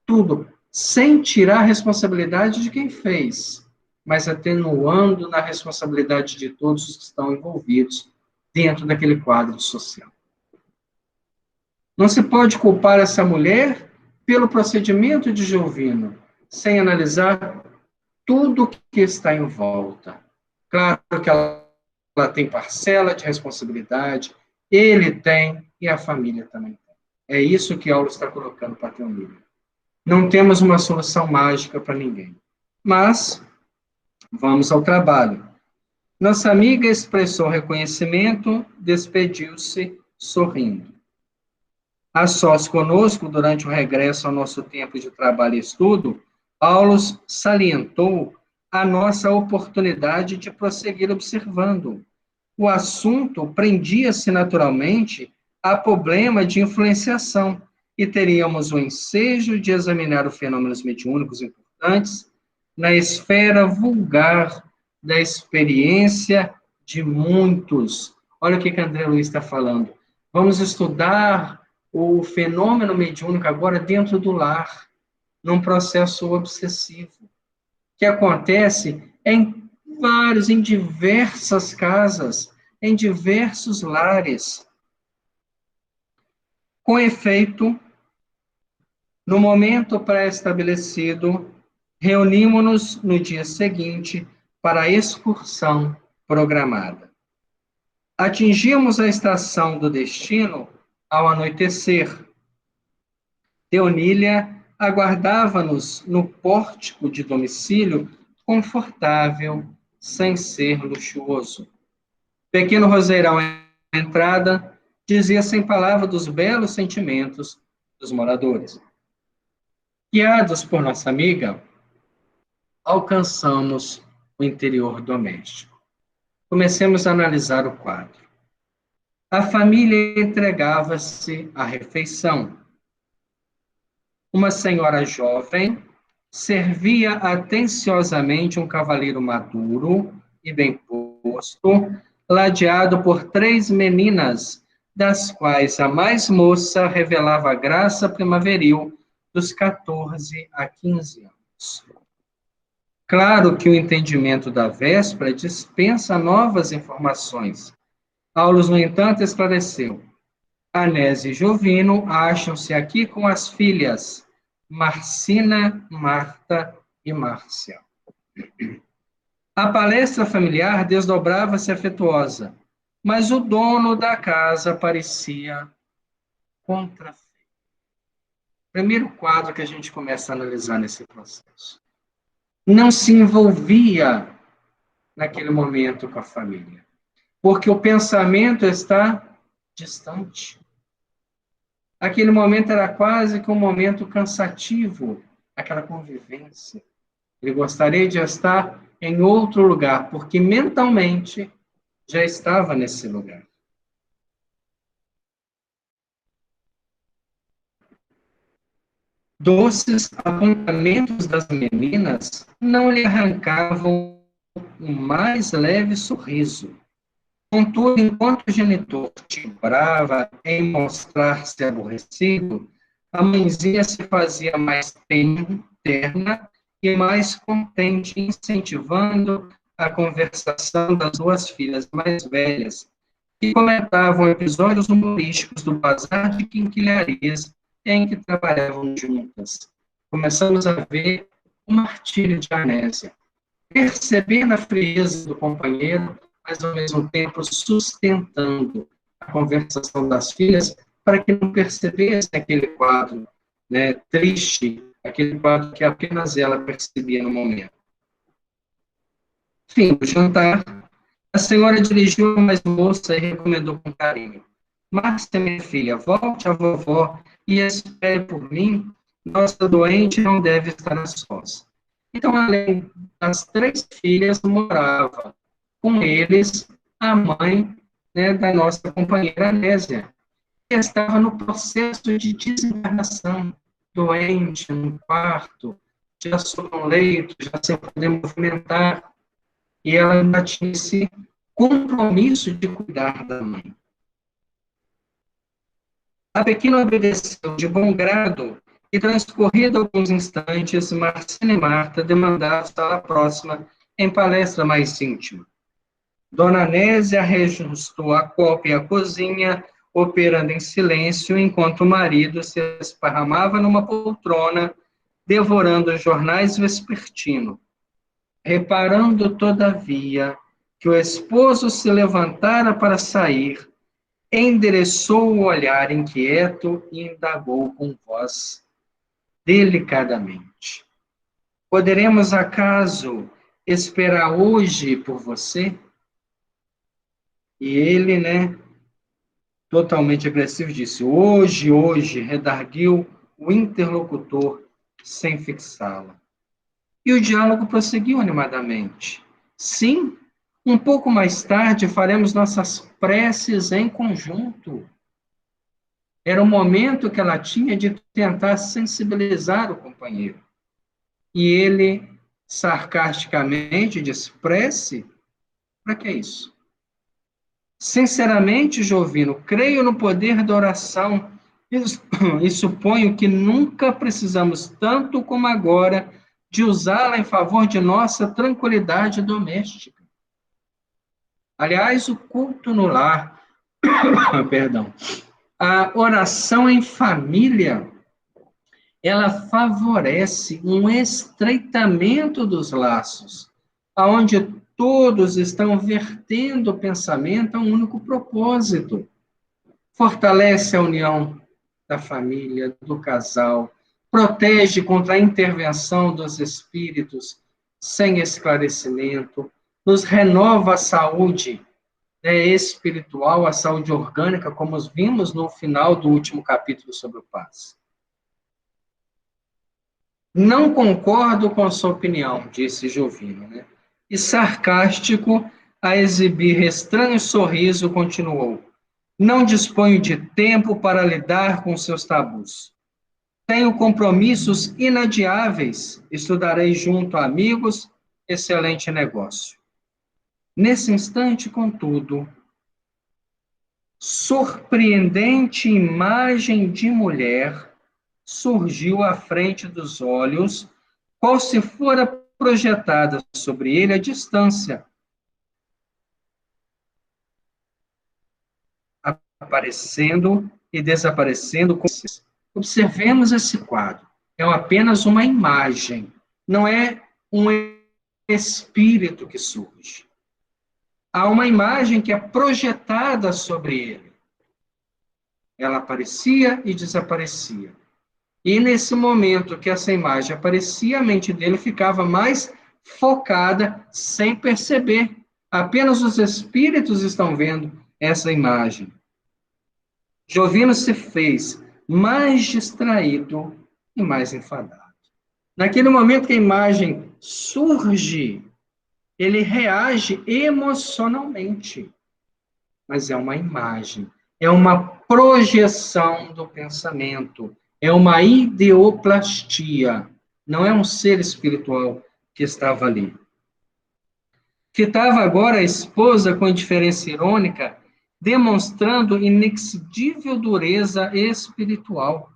tudo, sem tirar a responsabilidade de quem fez, mas atenuando na responsabilidade de todos os que estão envolvidos dentro daquele quadro social. Não se pode culpar essa mulher pelo procedimento de Jovino, sem analisar tudo que está em volta. Claro que ela tem parcela de responsabilidade, ele tem e a família também tem. É isso que Aulo está colocando para a Teonília. Não temos uma solução mágica para ninguém. Mas, vamos ao trabalho. Nossa amiga expressou reconhecimento, despediu-se sorrindo. A sós conosco, durante o regresso ao nosso tempo de trabalho e estudo, Aulos salientou a nossa oportunidade de prosseguir observando. O assunto prendia-se naturalmente a problema de influenciação, e teríamos o ensejo de examinar os fenômenos mediúnicos importantes na esfera vulgar da experiência de muitos. Olha o que André Luiz está falando. Vamos estudar o fenômeno mediúnico agora dentro do lar, num processo obsessivo, que acontece em diversas casas, em diversos lares. Com efeito, no momento pré-estabelecido, reunimos-nos no dia seguinte para a excursão programada. Atingimos a estação do destino ao anoitecer. Teonília aguardava-nos no pórtico de domicílio confortável, sem ser luxuoso. Pequeno roseirão à entrada dizia sem palavra dos belos sentimentos dos moradores. Guiados por nossa amiga, alcançamos o interior doméstico. Comecemos a analisar o quadro. A família entregava-se à refeição. Uma senhora jovem servia atenciosamente um cavaleiro maduro e bem posto, ladeado por 3 meninas, das quais a mais moça revelava a graça primaveril dos 14 a 15 anos. Claro que o entendimento da véspera dispensa novas informações. Aulus, no entanto, esclareceu. Anésio e Jovino acham-se aqui com as filhas Marcina, Marta e Márcia. A palestra familiar desdobrava-se afetuosa, mas o dono da casa parecia contrafeito. Primeiro quadro que a gente começa a analisar nesse processo. Não se envolvia naquele momento com a família, porque o pensamento está distante. Aquele momento era quase que um momento cansativo, aquela convivência. Ele gostaria de estar em outro lugar, porque mentalmente já estava nesse lugar. Doces apontamentos das meninas não lhe arrancavam o mais leve sorriso. Contudo, enquanto o genitor timbrava em mostrar-se aborrecido, a mãezinha se fazia mais terna e mais contente, incentivando a conversação das duas filhas mais velhas, que comentavam episódios humorísticos do bazar de quinquilharias em que trabalhavam juntas. Começamos a ver o martírio de Anésia, percebendo a frieza do companheiro, mas ao mesmo tempo sustentando a conversação das filhas para que não percebesse aquele quadro, né, triste, aquele quadro que apenas ela percebia no momento. Fim do jantar, a senhora dirigiu a mais moça e recomendou com carinho. Márcia, minha filha, volte à vovó e espere por mim. Nossa doente não deve estar a sós. Então, além das três filhas, morava com eles a mãe, né, da nossa companheira Anésia, que estava no processo de desencarnação, doente, no quarto, já sob um leito, já sem poder movimentar, e ela ainda tinha esse compromisso de cuidar da mãe. A pequena obedeceu de bom grado e, transcorrido alguns instantes, Marcina e Marta demandaram a sala próxima em palestra mais íntima. Dona Nésia reajustou a copa e a cozinha, operando em silêncio, enquanto o marido se esparramava numa poltrona, devorando os jornais vespertino, reparando, todavia, que o esposo se levantara para sair, endereçou o olhar inquieto e indagou com voz delicadamente. Poderemos, acaso, esperar hoje por você? E ele, né, totalmente agressivo, disse, hoje, redarguiu o interlocutor sem fixá-la. E o diálogo prosseguiu animadamente. Sim, um pouco mais tarde faremos nossas preces em conjunto. Era o momento que ela tinha de tentar sensibilizar o companheiro. E ele, sarcasticamente, disse, prece? Para que isso? Sinceramente, Jovino, creio no poder da oração e suponho que nunca precisamos tanto como agora de usá-la em favor de nossa tranquilidade doméstica. Aliás, o culto no lar, perdão, a oração em família, ela favorece um estreitamento dos laços, aonde todos estão vertendo o pensamento a um único propósito. Fortalece a união da família, do casal, protege contra a intervenção dos espíritos sem esclarecimento, nos renova a saúde, né, espiritual, a saúde orgânica, como vimos no final do último capítulo sobre o paz. Não concordo com a sua opinião, disse Jovino, né? E sarcástico, a exibir estranho sorriso, continuou. Não disponho de tempo para lidar com seus tabus. Tenho compromissos inadiáveis. Estudarei junto a amigos, excelente negócio. Nesse instante, contudo, surpreendente imagem de mulher surgiu à frente dos olhos, qual se fora projetada sobre ele a distância, aparecendo e desaparecendo. Observemos esse quadro. É apenas uma imagem, não é um espírito que surge. Há uma imagem que é projetada sobre ele. Ela aparecia e desaparecia. E nesse momento que essa imagem aparecia, a mente dele ficava mais focada, sem perceber. Apenas os espíritos estão vendo essa imagem. Jovino se fez mais distraído e mais enfadado. Naquele momento que a imagem surge, ele reage emocionalmente. Mas é uma imagem, é uma projeção do pensamento, é uma ideoplastia, não é um ser espiritual que estava ali. Fitava agora a esposa com indiferença irônica, demonstrando inexcedível dureza espiritual.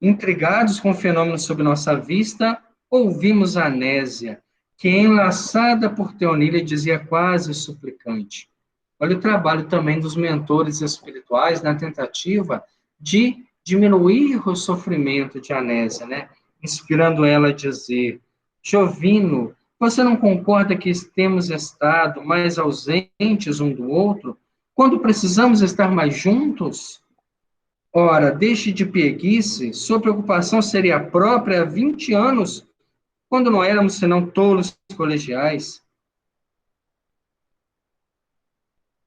Intrigados com o fenômeno sob nossa vista, ouvimos a Anésia, que, enlaçada por Teonília, dizia quase suplicante. Olha o trabalho também dos mentores espirituais na tentativa de diminuir o sofrimento de Anésia, né? Inspirando ela a dizer: Jovino, você não concorda que temos estado mais ausentes um do outro, quando precisamos estar mais juntos? Ora, deixe de pieguice, sua preocupação seria própria há 20 anos, quando não éramos senão tolos colegiais.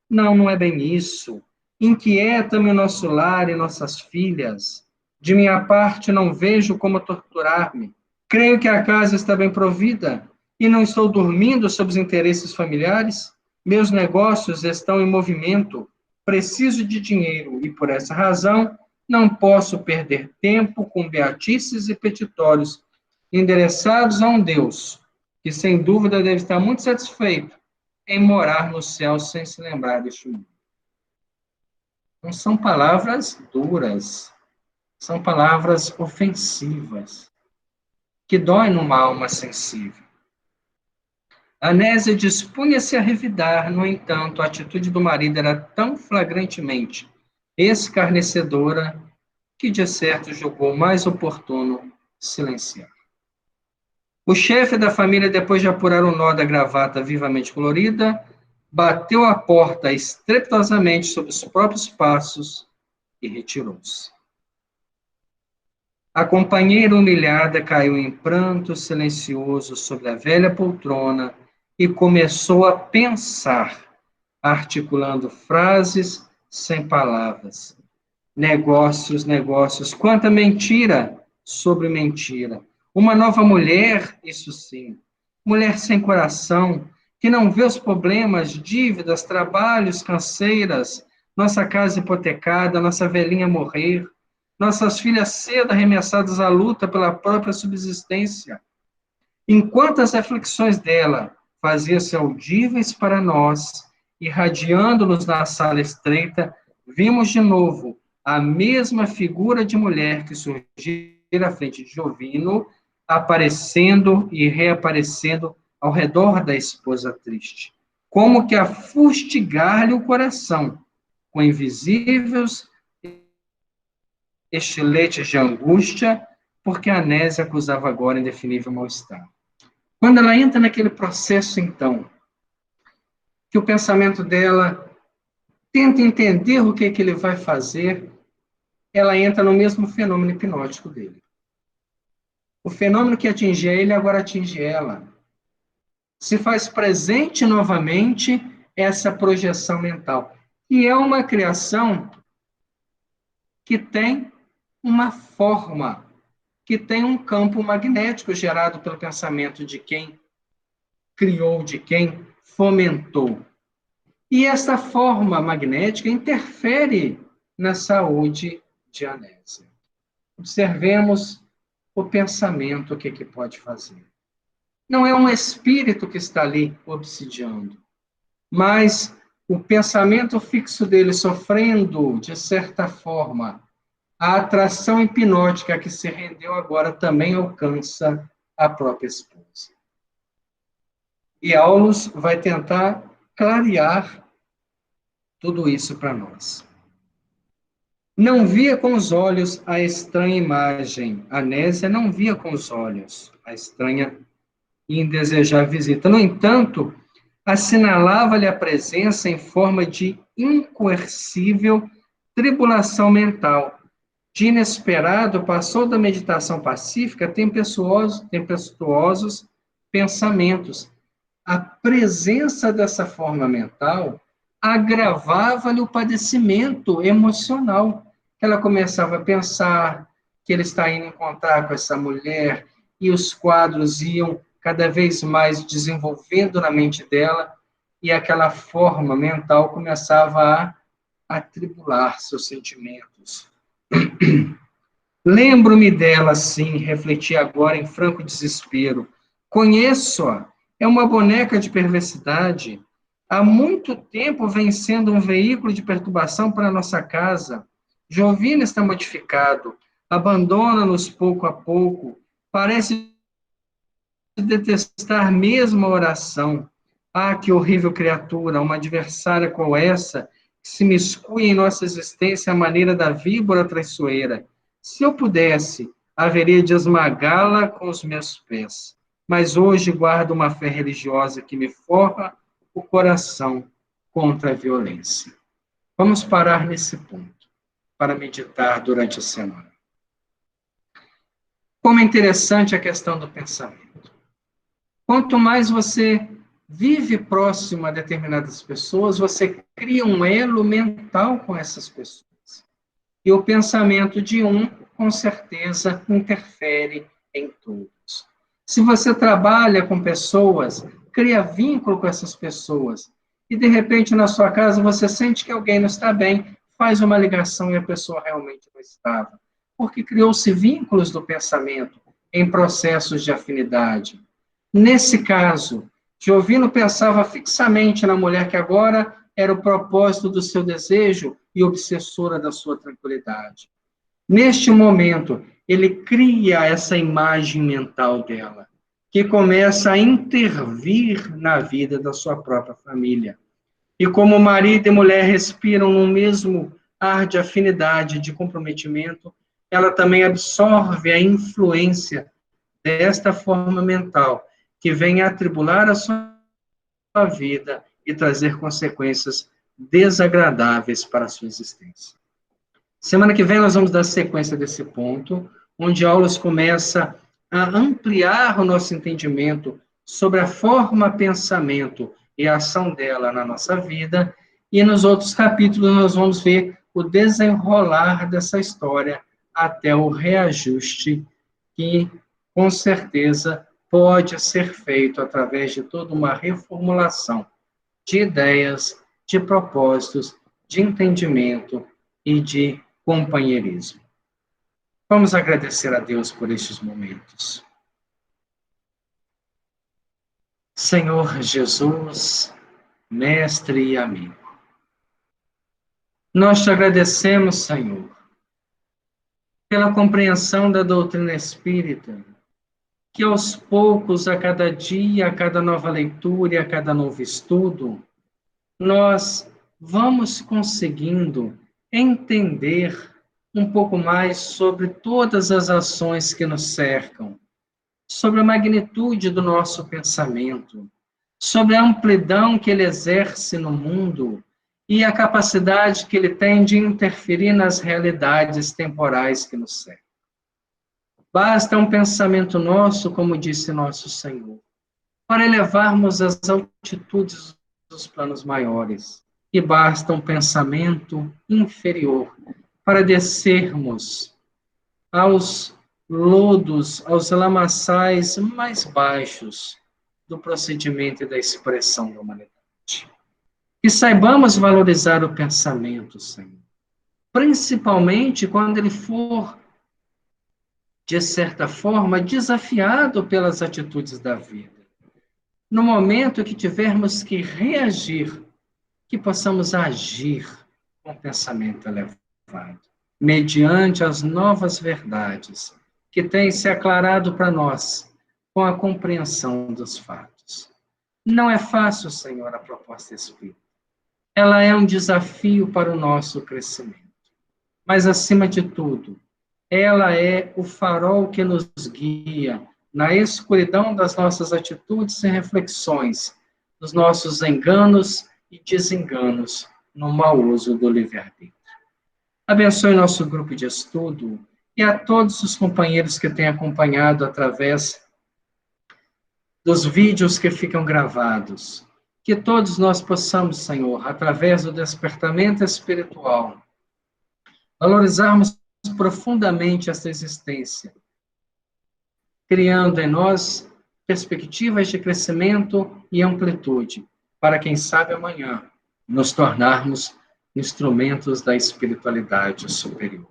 Não, não é bem isso. Inquieta-me o nosso lar e nossas filhas. De minha parte, não vejo como torturar-me. Creio que a casa está bem provida e não estou dormindo sob os interesses familiares. Meus negócios estão em movimento. Preciso de dinheiro e, por essa razão, não posso perder tempo com beatices e petitórios endereçados a um Deus que, sem dúvida, deve estar muito satisfeito em morar no céu sem se lembrar deste mundo. Não são palavras duras, são palavras ofensivas, que doem numa alma sensível. Anésia dispunha-se a revidar, no entanto, a atitude do marido era tão flagrantemente escarnecedora que, de certo, julgou mais oportuno silenciar. O chefe da família, depois de apurar o nó da gravata vivamente colorida, bateu a porta estrepitosamente sob os próprios passos e retirou-se. A companheira humilhada caiu em pranto silencioso sobre a velha poltrona e começou a pensar, articulando frases sem palavras. Negócios, negócios, quanta mentira sobre mentira. Uma nova mulher, isso sim, mulher sem coração, que não vê os problemas, dívidas, trabalhos, canseiras, nossa casa hipotecada, nossa velhinha morrer, nossas filhas cedo arremessadas à luta pela própria subsistência. Enquanto as reflexões dela faziam-se audíveis para nós, irradiando-nos na sala estreita, vimos de novo a mesma figura de mulher que surgira à frente de Jovino, aparecendo e reaparecendo ao redor da esposa triste, como que a fustigar-lhe o coração, com invisíveis estiletes de angústia, porque a Anésia acusava agora indefinível mal-estar. Quando ela entra naquele processo, então, que o pensamento dela tenta entender o que ele vai fazer, ela entra no mesmo fenômeno hipnótico dele. O fenômeno que atingia ele agora atinge ela. Se faz presente novamente essa projeção mental, que é uma criação que tem uma forma, que tem um campo magnético gerado pelo pensamento de quem criou, de quem fomentou. E essa forma magnética interfere na saúde de Anésia. Observemos o pensamento, o que pode fazer. Não é um espírito que está ali obsidiando, mas o pensamento fixo dele sofrendo, de certa forma, a atração hipnótica que se rendeu agora também alcança a própria esposa. E Aulus vai tentar clarear tudo isso para nós. Não via com os olhos a estranha imagem. Anésia não via com os olhos a estranha e indesejável visita. No entanto, assinalava-lhe a presença em forma de incoercível tribulação mental. De inesperado, passou da meditação pacífica a tempestuosos pensamentos. A presença dessa forma mental agravava-lhe o padecimento emocional. Ela começava a pensar que ele está indo encontrar com essa mulher, e os quadros iam cada vez mais desenvolvendo na mente dela, e aquela forma mental começava a atribular seus sentimentos. Lembro-me dela, sim, refleti agora em franco desespero. Conheço-a, é uma boneca de perversidade. Há muito tempo vem sendo um veículo de perturbação para a nossa casa. Jovina está modificado, abandona-nos pouco a pouco, parece detestar mesmo a oração. Ah, que horrível criatura, uma adversária como essa, que se miscui em nossa existência à maneira da víbora traiçoeira. Se eu pudesse, haveria de esmagá-la com os meus pés. Mas hoje guardo uma fé religiosa que me forra o coração contra a violência. Vamos parar nesse ponto, para meditar durante a semana. Como é interessante a questão do pensamento. Quanto mais você vive próximo a determinadas pessoas, você cria um elo mental com essas pessoas. E o pensamento de um, com certeza, interfere em todos. Se você trabalha com pessoas, cria vínculo com essas pessoas, e de repente na sua casa você sente que alguém não está bem, faz uma ligação e a pessoa realmente não estava. Porque criou-se vínculos do pensamento em processos de afinidade. Nesse caso, Giovino pensava fixamente na mulher que agora era o propósito do seu desejo e obsessora da sua tranquilidade. Neste momento, ele cria essa imagem mental dela, que começa a intervir na vida da sua própria família. E como marido e mulher respiram no mesmo ar de afinidade, de comprometimento, ela também absorve a influência desta forma mental, que vem atribular a sua vida e trazer consequências desagradáveis para a sua existência. Semana que vem nós vamos dar sequência desse ponto, onde Aulus começa a ampliar o nosso entendimento sobre a forma pensamento e a ação dela na nossa vida, e nos outros capítulos nós vamos ver o desenrolar dessa história até o reajuste que, com certeza, pode ser feito através de toda uma reformulação de ideias, de propósitos, de entendimento e de companheirismo. Vamos agradecer a Deus por estes momentos. Senhor Jesus, mestre e amigo, nós te agradecemos, Senhor, pela compreensão da doutrina espírita, que aos poucos, a cada dia, a cada nova leitura e a cada novo estudo, nós vamos conseguindo entender um pouco mais sobre todas as ações que nos cercam, sobre a magnitude do nosso pensamento, sobre a amplidão que ele exerce no mundo e a capacidade que ele tem de interferir nas realidades temporais que nos cercam. Basta um pensamento nosso, como disse nosso Senhor, para elevarmos as altitudes dos planos maiores, e basta um pensamento inferior para descermos aos lodos, aos lamaçais mais baixos do procedimento e da expressão da humanidade. Que saibamos valorizar o pensamento, Senhor, principalmente quando ele for, de certa forma, desafiado pelas atitudes da vida. No momento que tivermos que reagir, que possamos agir com pensamento elevado, mediante as novas verdades que têm se aclarado para nós com a compreensão dos fatos. Não é fácil, Senhor, a proposta espírita. Ela é um desafio para o nosso crescimento. Mas, acima de tudo, ela é o farol que nos guia na escuridão das nossas atitudes e reflexões, dos nossos enganos e desenganos no mau uso do livre-arbítrio. Abençoe nosso grupo de estudo e a todos os companheiros que têm acompanhado através dos vídeos que ficam gravados. Que todos nós possamos, Senhor, através do despertamento espiritual, valorizarmos profundamente essa existência, criando em nós perspectivas de crescimento e amplitude, para quem sabe amanhã nos tornarmos instrumentos da espiritualidade superior.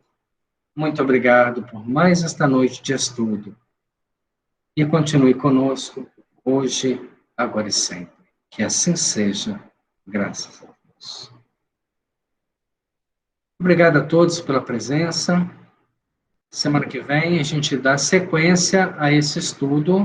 Muito obrigado por mais esta noite de estudo e continue conosco hoje, agora e sempre. Que assim seja, graças a Deus. Obrigado a todos pela presença. Semana que vem a gente dá sequência a esse estudo